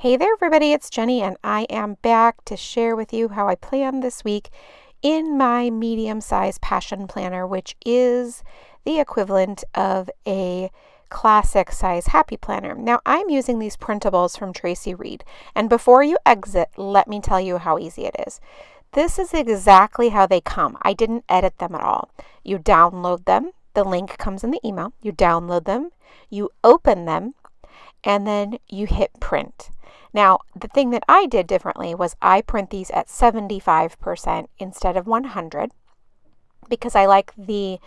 Hey there everybody, it's Jenny and I am back to share with you how I planned this week in my medium-sized passion planner, which is the equivalent of a classic size happy planner. Now I'm using these printables from Traci, and before you exit, let me tell you how easy it is. This is exactly how they come. I didn't edit them at all. You download them, the link comes in the email, you download them, you open them, and then you hit print. Now, the thing that I did differently was I print these at 75% instead of 100 because I like the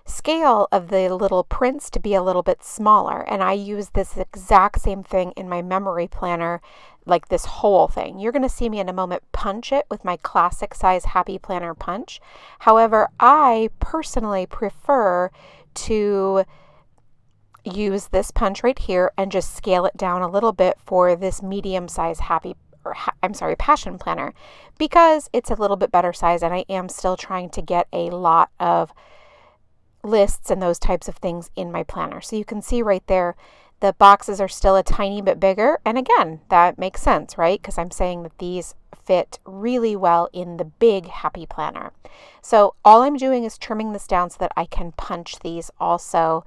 scale of the little prints to be a little bit smaller. And I use this exact same thing in my memory planner, like this whole thing. You're going to see me in a moment punch it with my classic size happy planner punch. However, I personally prefer to use this punch right here and just scale it down a little bit for this medium size passion planner because it's a little bit better size, and I am still trying to get a lot of lists and those types of things in my planner. So you can see right there, the boxes are still a tiny bit bigger. And again, that makes sense, right? Because I'm saying that these fit really well in the big happy planner. So all I'm doing is trimming this down so that I can punch these also,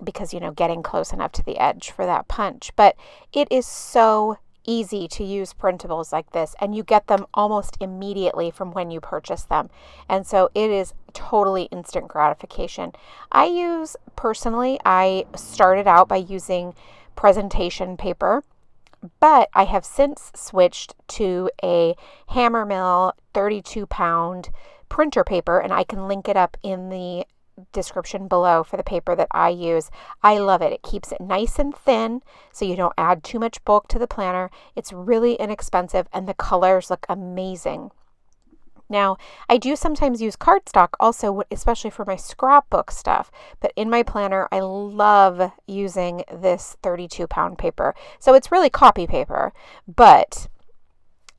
because, getting close enough to the edge for that punch. But it is so easy to use printables like this, and you get them almost immediately from when you purchase them. And so it is totally instant gratification. I started out by using presentation paper, but I have since switched to a Hammermill 32-pound printer paper, and I can link it up in the description below for the paper that I use. I love it. It keeps it nice and thin so you don't add too much bulk to the planner. It's really inexpensive and the colors look amazing. Now, I do sometimes use cardstock also, especially for my scrapbook stuff, but in my planner, I love using this 32-pound paper. So it's really copy paper, but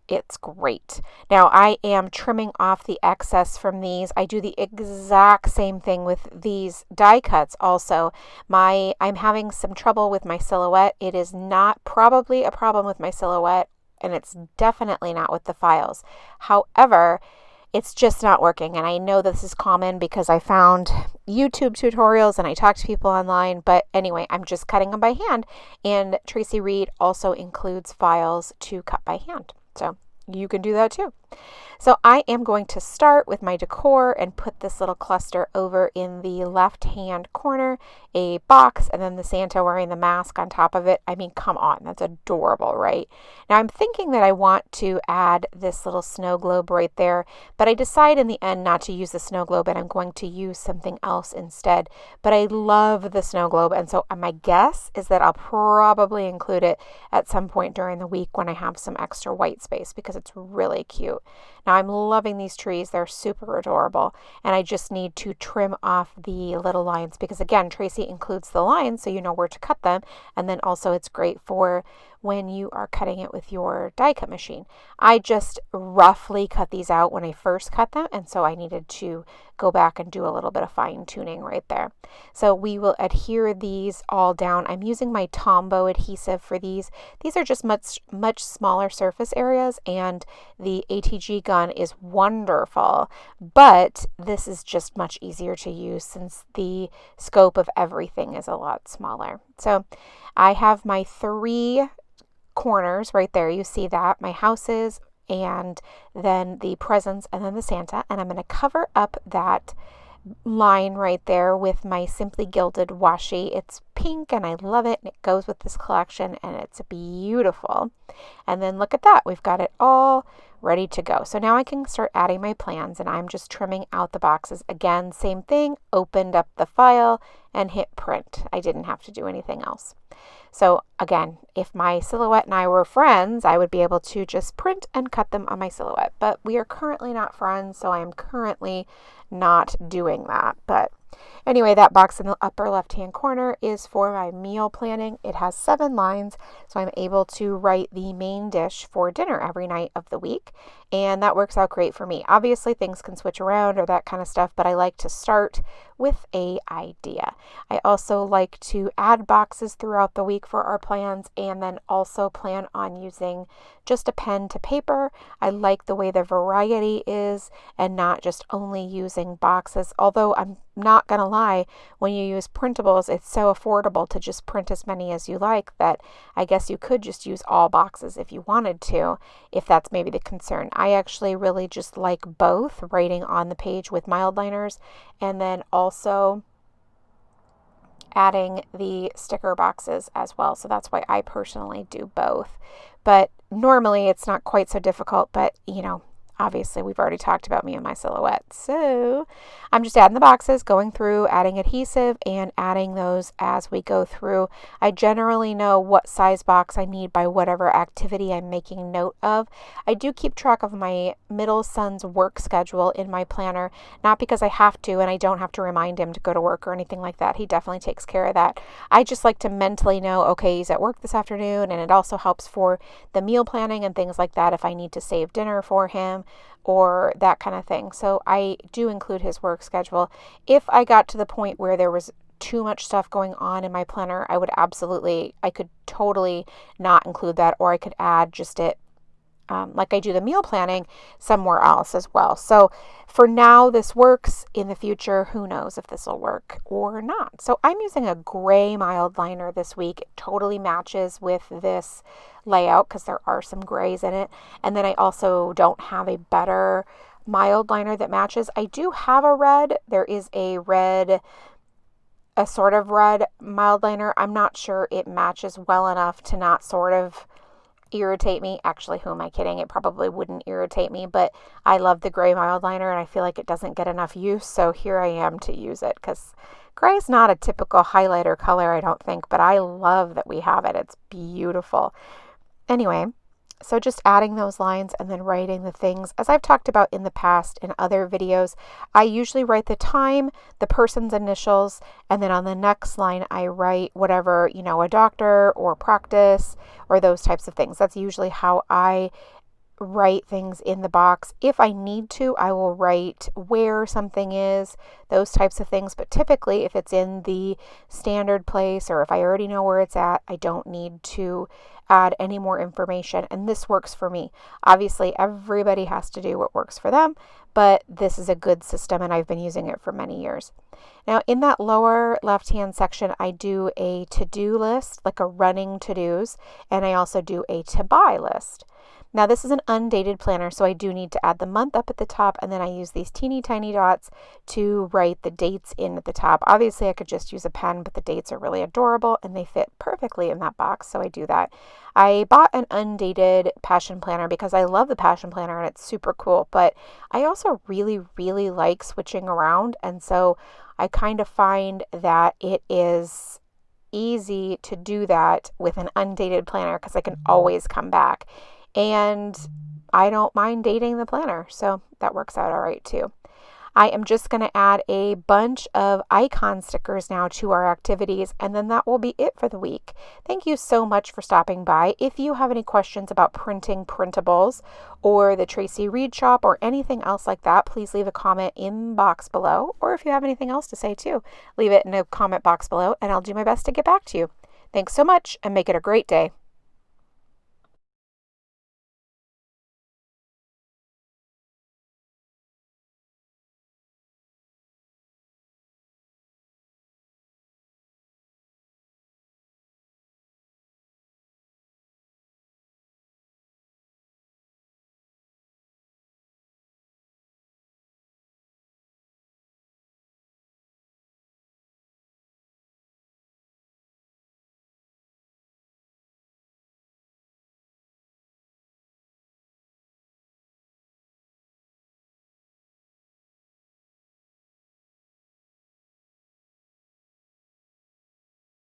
it's great. Now I am trimming off the excess from these. I do the exact same thing with these die cuts also. I'm having some trouble with my silhouette. It is not probably a problem with my silhouette, and it's definitely not with the files. However, it's just not working. And I know this is common because I found YouTube tutorials and I talked to people online. But anyway, I'm just cutting them by hand. And Traci also includes files to cut by hand. So you can do that too. So I am going to start with my decor and put this little cluster over in the left-hand corner, a box, and then the Santa wearing the mask on top of it. I mean, come on, that's adorable, right? Now I'm thinking that I want to add this little snow globe right there, but I decide in the end not to use the snow globe, and I'm going to use something else instead. But I love the snow globe, and so my guess is that I'll probably include it at some point during the week when I have some extra white space because it's really cute. Now I'm loving these trees. They're super adorable. And I just need to trim off the little lines because, again, Traci includes the lines so you know where to cut them. And then also it's great for when you are cutting it with your die cut machine. I just roughly cut these out when I first cut them, and so I needed to go back and do a little bit of fine tuning right there. So we will adhere these all down. I'm using my Tombow adhesive for these. These are just much smaller surface areas, and the ATG gun is wonderful, but this is just much easier to use since the scope of everything is a lot smaller. So I have my 3 corners right there. You see that, my houses, and then the presents, and then the Santa. And I'm going to cover up that line right there with my Simply Gilded washi. It's pink and I love it, and it goes with this collection, and it's beautiful. And then look at that, we've got it all ready to go. So now I can start adding my plans, and I'm just trimming out the boxes. Again, same thing, opened up the file and hit print. I didn't have to do anything else. So again, if my silhouette and I were friends, I would be able to just print and cut them on my silhouette. But we are currently not friends, so I am currently not doing that. But Anyway, that box in the upper left-hand corner is for my meal planning. It has 7 lines, so I'm able to write the main dish for dinner every night of the week, and that works out great for me. Obviously, things can switch around or that kind of stuff, but I like to start with an idea. I also like to add boxes throughout the week for our plans, and then also plan on using just a pen to paper. I like the way the variety is and not just only using boxes, although I'm not going to lie, when you use printables, it's so affordable to just print as many as you like that I guess you could just use all boxes if you wanted to, if that's maybe the concern. I actually really just like both, writing on the page with mild liners and then also adding the sticker boxes as well. So that's why I personally do both. But normally it's not quite so difficult, but obviously we've already talked about me and my silhouette. So I'm just adding the boxes, going through, adding adhesive, and adding those as we go through. I generally know what size box I need by whatever activity I'm making note of. I do keep track of my middle son's work schedule in my planner, not because I have to and I don't have to remind him to go to work or anything like that. He definitely takes care of that. I just like to mentally know, okay, he's at work this afternoon, and it also helps for the meal planning and things like that if I need to save dinner for him or that kind of thing. So I do include his work schedule. If I got to the point where there was too much stuff going on in my planner, I could totally not include that, or I could add just it like I do the meal planning somewhere else as well. So for now, this works. In the future, who knows if this will work or not. So I'm using a gray mild liner this week. It totally matches with this layout because there are some grays in it. And then I also don't have a better mild liner that matches. I do have a red. There is a sort of red mild liner. I'm not sure it matches well enough to not sort of irritate me. Actually, who am I kidding? It probably wouldn't irritate me, but I love the gray mild liner and I feel like it doesn't get enough use, so here I am to use it because gray is not a typical highlighter color, I don't think, but I love that we have it. It's beautiful. Anyway, so just adding those lines and then writing the things. As I've talked about in the past in other videos, I usually write the time, the person's initials, and then on the next line I write whatever, a doctor or practice or those types of things. That's usually how I write things in the box. If I need to, I will write where something is, those types of things. But typically, if it's in the standard place or if I already know where it's at, I don't need to add any more information. And this works for me. Obviously, everybody has to do what works for them, but this is a good system and I've been using it for many years. Now, in that lower left-hand section, I do a to-do list, like a running to-dos, and I also do a to-buy list. Now, this is an undated planner, so I do need to add the month up at the top, and then I use these teeny tiny dots to write the dates in at the top. Obviously, I could just use a pen, but the dates are really adorable, and they fit perfectly in that box, so I do that. I bought an undated passion planner because I love the passion planner, and it's super cool, but I also really, really like switching around, and so I kind of find that it is easy to do that with an undated planner because I can always come back. And I don't mind dating the planner, so that works out all right too. I am just going to add a bunch of icon stickers now to our activities, and then that will be it for the week. Thank you so much for stopping by. If you have any questions about printing printables or the Traci Reed Shop or anything else like that, please leave a comment in the box below. Or if you have anything else to say too, leave it in a comment box below, and I'll do my best to get back to you. Thanks so much, and make it a great day.